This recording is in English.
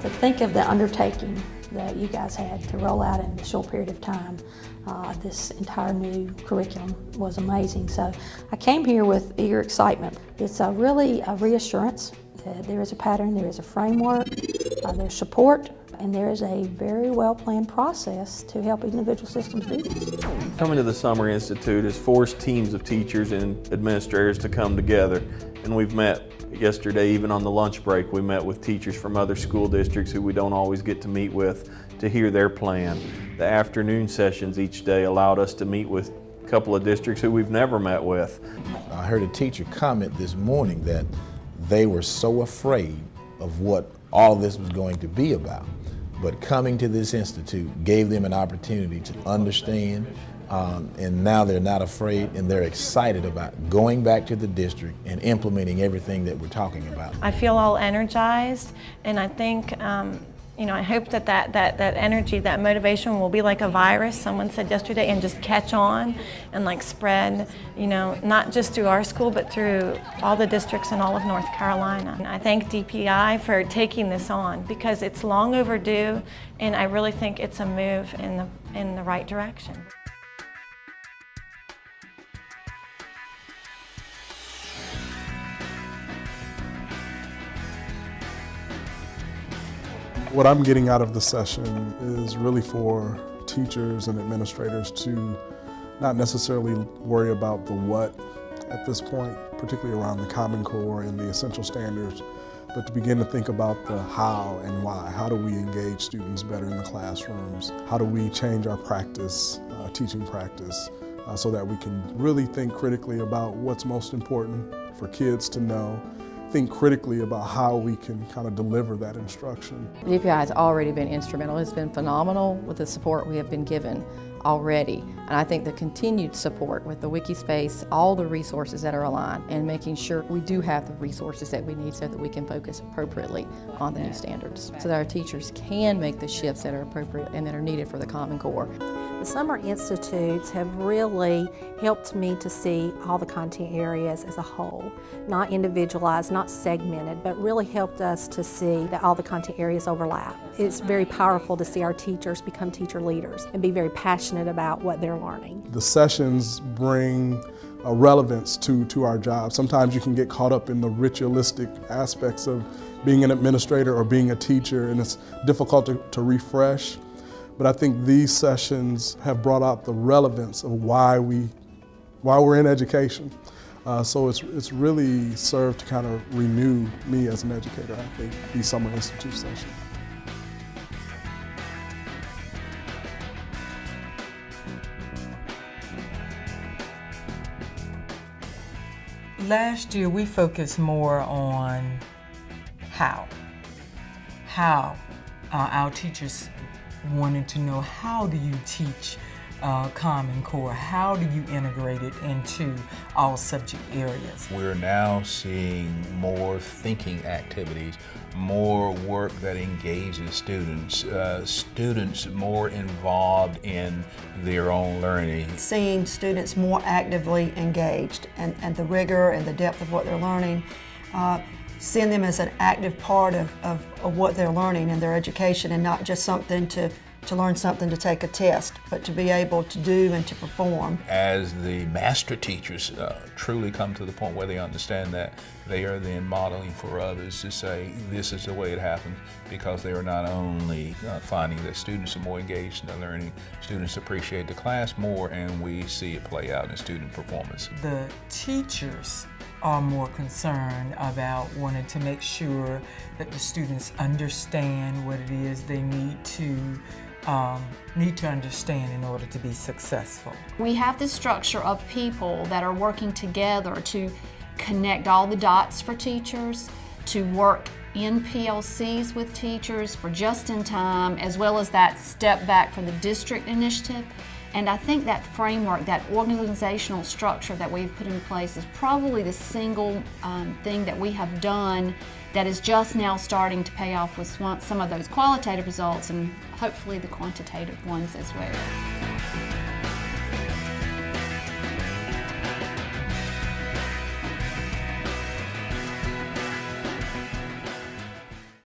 To think of the undertaking that you guys had to roll out in a short period of time, this entire new curriculum was amazing. So I came here with eager excitement. It's really a reassurance that there is a pattern, there is a framework, there's support, and there is a very well-planned process to help individual systems do this. Coming to the Summer Institute has forced teams of teachers and administrators to come together, and we've met yesterday, even on the lunch break, we met with teachers from other school districts who we don't always get to meet with to hear their plan. The afternoon sessions each day allowed us to meet with a couple of districts who we've never met with. I heard a teacher comment this morning that they were so afraid of what all this was going to be about. But coming to this institute gave them an opportunity to understand, and now they're not afraid and they're excited about going back to the district and implementing everything that we're talking about. I feel all energized, and I think, I hope that energy, that motivation will be like a virus, someone said yesterday, and just catch on and like spread, not just through our school, but through all the districts in all of North Carolina. And I thank DPI for taking this on because it's long overdue, and I really think it's a move in the right direction. What I'm getting out of the session is really for teachers and administrators to not necessarily worry about the what at this point, particularly around the Common Core and the essential standards, but to begin to think about the how and why. How do we engage students better in the classrooms? How do we change our practice, teaching practice, so that we can really think critically about what's most important for kids to know, think critically about how we can kind of deliver that instruction. DPI has already been instrumental. It's been phenomenal with the support we have been given already. And I think the continued support with the Wikispace, all the resources that are aligned, and making sure we do have the resources that we need so that we can focus appropriately on the new standards, so that our teachers can make the shifts that are appropriate and that are needed for the Common Core. The Summer Institutes have really helped me to see all the content areas as a whole, not individualized, not segmented, but really helped us to see that all the content areas overlap. It's very powerful to see our teachers become teacher leaders and be very passionate about what they're learning. The sessions bring a relevance to our job. Sometimes you can get caught up in the ritualistic aspects of being an administrator or being a teacher, and it's difficult to refresh. But I think these sessions have brought out the relevance of why we're in education. So it's really served to kind of renew me as an educator, I think, these Summer Institute sessions. Last year we focused more on how our teachers wanted to know, how do you teach Common Core? How do you integrate it into all subject areas? We're now seeing more thinking activities, more work that engages students, students more involved in their own learning. Seeing students more actively engaged and the rigor and the depth of what they're learning, seeing them as an active part of what they're learning in their education, and not just something to learn something to take a test, but to be able to do and to perform. As the master teachers truly come to the point where they understand that, they are then modeling for others to say, this is the way it happens, because they are not only finding that students are more engaged in their learning, students appreciate the class more, and we see it play out in student performance. The teachers are more concerned about wanting to make sure that the students understand what it is they need to understand in order to be successful. We have this structure of people that are working together to connect all the dots for teachers, to work in PLCs with teachers for just in time, as well as that step back for the district initiative. And I think that framework, that organizational structure that we've put in place is probably the single thing that we have done that is just now starting to pay off with some of those qualitative results, and hopefully the quantitative ones as well.